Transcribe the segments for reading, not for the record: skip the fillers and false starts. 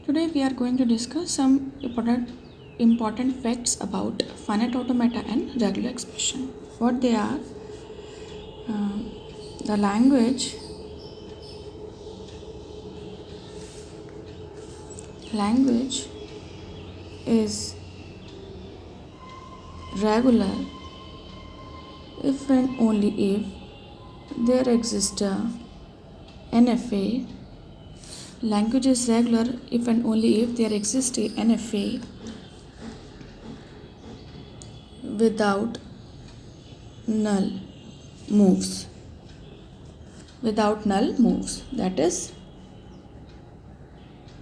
Today we are going to discuss some important facts about finite automata and regular expression. What they are? The language is regular if and only if there exists a NFA. Language is regular if and only if there exists a NFA without null moves. Without null moves. That is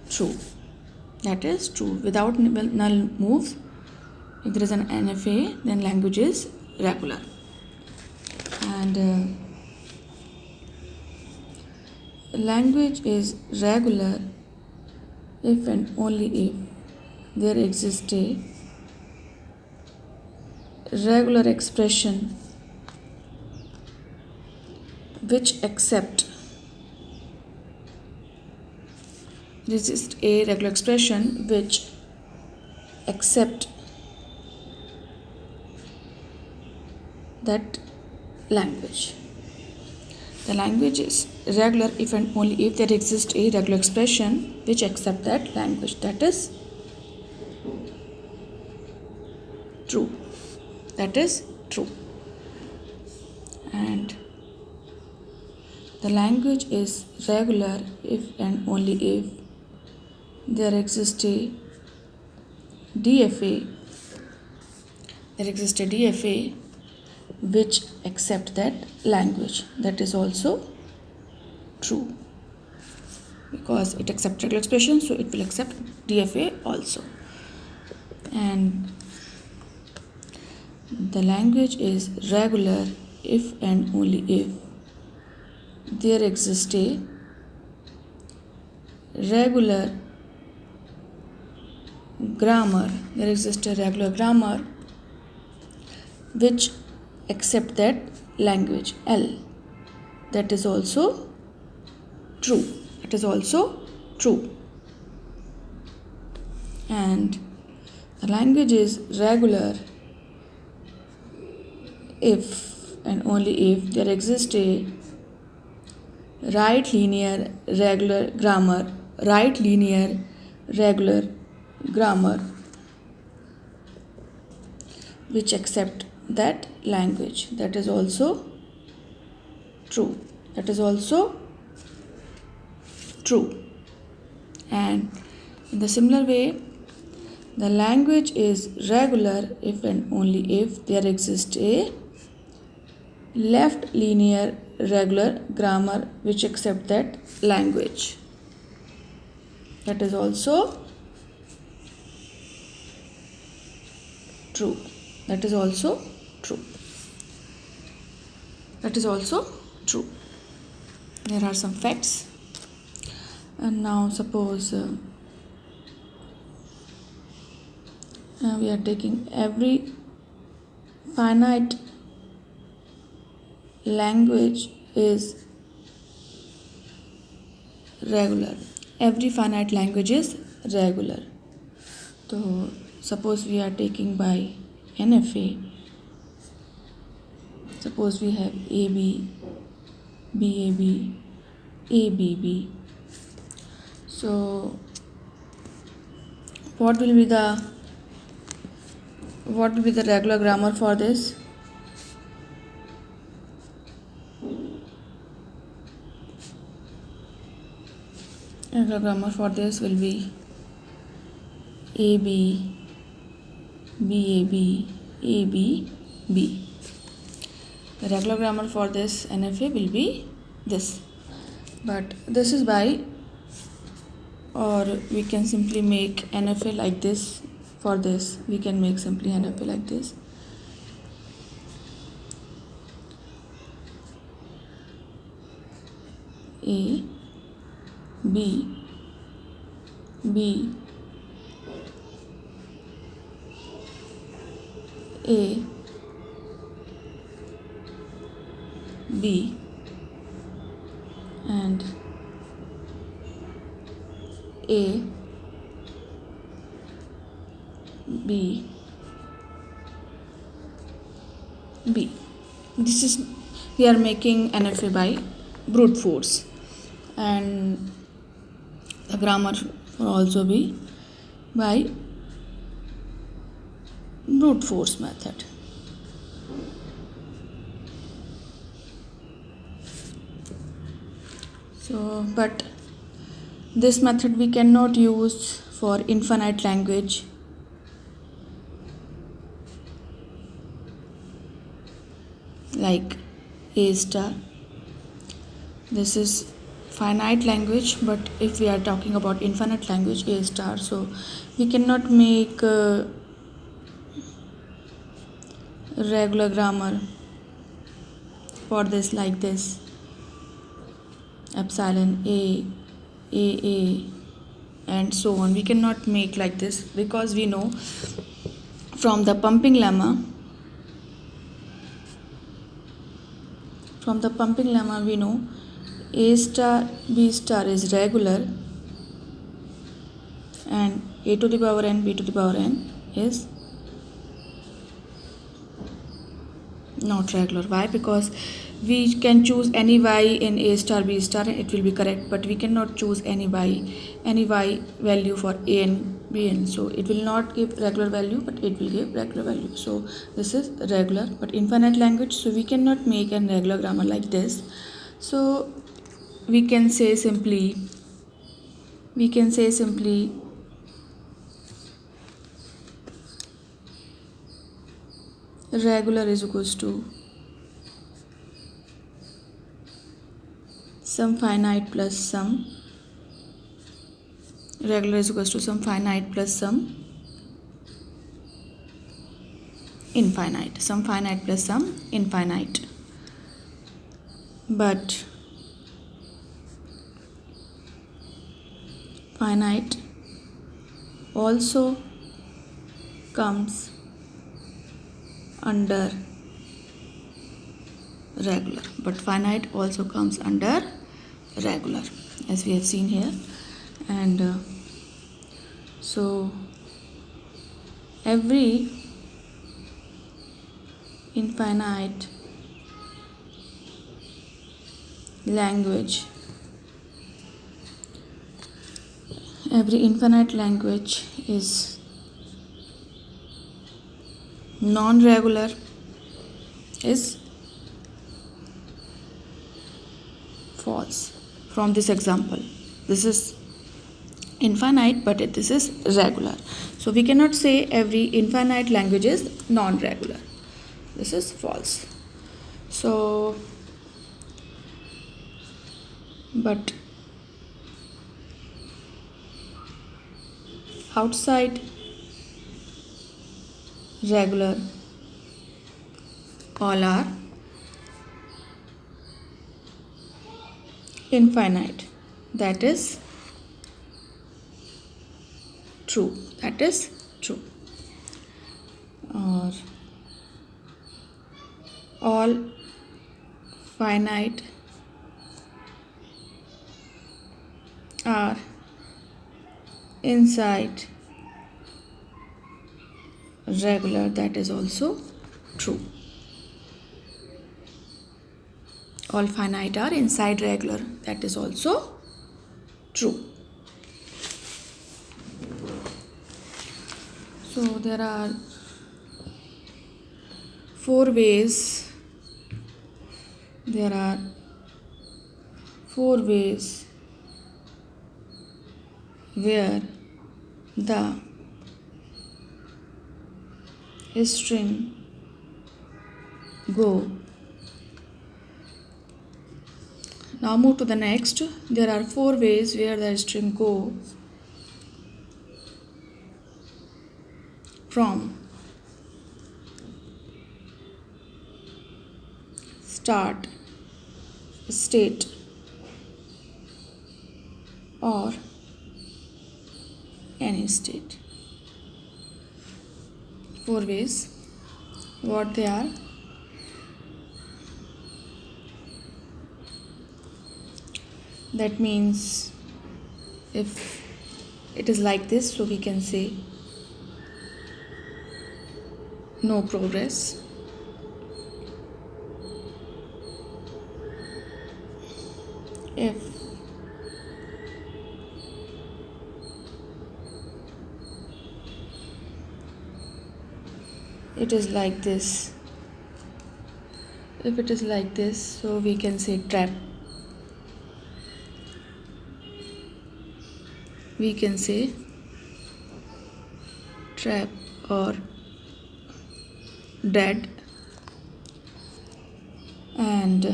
true. Without null moves, if there is an NFA, then language is regular. And language is regular if and only if there exists a regular expression which accept that language. The language is regular if and only if there exists a regular expression which accept that language. That is true. And the language is regular if and only if there exists a DFA. Which accept that language. That is also true, because it accepts regular expression, so it will accept DFA also. And the language is regular if and only if there exists a regular grammar. Which accept that language L. That is also true. And the language is regular if and only if there exists a right linear regular grammar which accept that language. That is also true. And in the similar way, the language is regular if and only if there exists a left linear regular grammar which accept that language. That is also true. There are some facts. And now suppose we are taking every finite language is regular. So suppose we are taking by NFA. Suppose we have AB, BAB, ABB. So what will be the regular grammar for this? Regular grammar for this will be AB, BAB, ABB. The regular grammar for this NFA will be this. But this is by, or we can simply make NFA like this. For this, we can make simply NFA like this. A, B, B, A, B, and A, B, B. This is, we are making NFA by brute force, and the grammar will also be by brute force method. So, but this method we cannot use for infinite language, like A star. This is finite language, but if we are talking about infinite language, A star, so we cannot make regular grammar for this, like this epsilon a, and so on. We cannot make like this, because we know from the pumping lemma we know A star B star is regular and A to the power n B to the power n is not regular. Why? Because we can choose any y in A star B star and it will be correct, but we cannot choose any y value for A and B n, so it will not give regular value, but it will give regular value. So this is regular, but infinite language, so we cannot make a regular grammar like this. So we can say simply regular is equals to some finite plus some, regular is equals to some finite plus some infinite, some finite plus some infinite. But finite also comes under regular, as we have seen here. And so every infinite language is non-regular, is false. From this example, this is infinite, but this is regular, so we cannot say every infinite language is non-regular. This is false. So, but outside regular, all are infinite. That is true. Or all finite are inside regular. That is also true. All finite are inside regular. That is also true. So there are four ways where the string go. Now move to the next. There are four ways where the string go from start state or any state. Four ways. What they are? That means if it is like this, so we can say no progress. If it is like this, so we can say trap. We can say trap or dead. And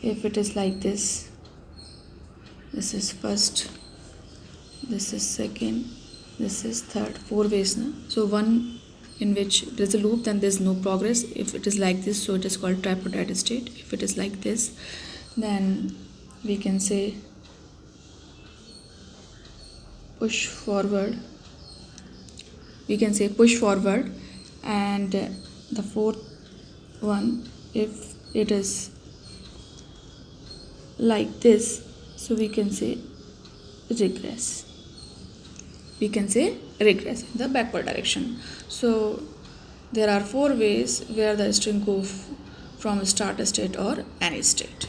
if it is like this is first, this is second, this is third, 4 ways now. So one in which there's a loop, then there's no progress. If it is like this, so it is called trap or dead state. If it is like this, then we can say push forward. We can say push forward. And the fourth one, if it is like this, so we can say regress. We can say regress in the backward direction. So there are 4 ways where the string goes from start state or any state.